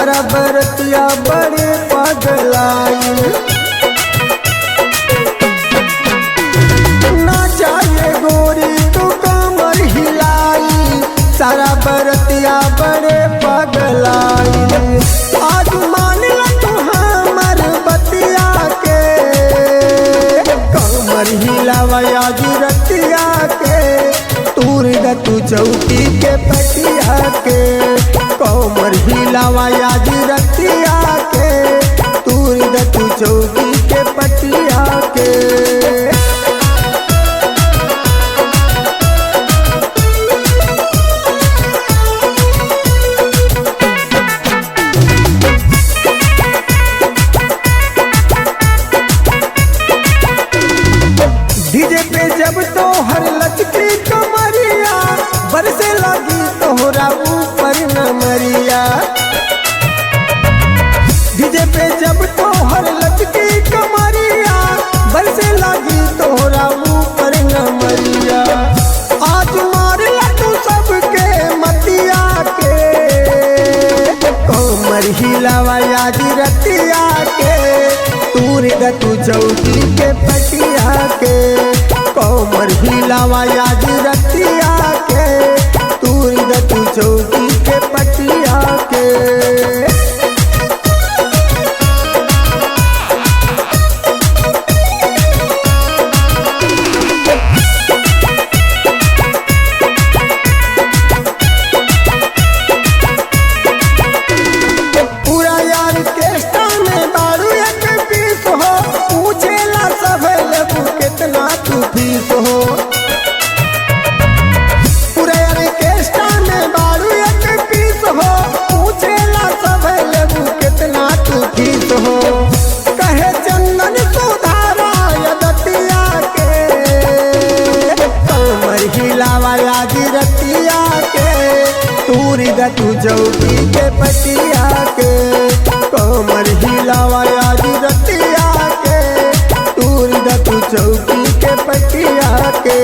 सारा बरतिया बड़े पगलाई। ना चाहिए गोरी तू कमर हिलाई, सारा बरतिया बड़े पगलाई। आज मान ला तू हमर बतिया के, कमर हिलावा आज रतिया के, तूर द तू चौकी के पटिया के। कमर हिलावा आज रतिया के, तूर द तू चौकी के पटिया के। डीजे पे जब तो हर लचकी कमरिया, बरसे लगी तोहरा ऊपर नमरिया। डीजे पे जब तो हर लचकी कमरिया, बरसे लगी तोहरा ऊपर नमरिया। आज मार ला तू सबके मतिया के, कमर हिलावा आज रतिया के, तूर द तू चौकी के पटिया के। कमर हिलावा आज रतिया के, तूर द तू चौकी के पटिया के। पूरा यार केस्टा में दारू एक पीस हो, पूछेला सब लेबू कितना तू फीस हो। पूरा यार केस्टा में दारू एक पीस हो, पूछेला सब लेबू कितना तू फीस हो। कहे चंदन सुधारा यदतिया के, कमर हिलावा आज रतिया के, तूर द तू चौकी के पटिया के। कमर हिलावा आज रतिया के, तूर द तू चौकी के पटिया के।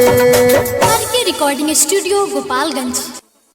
आर के रिकॉर्डिंग स्टूडियो गोपालगंज।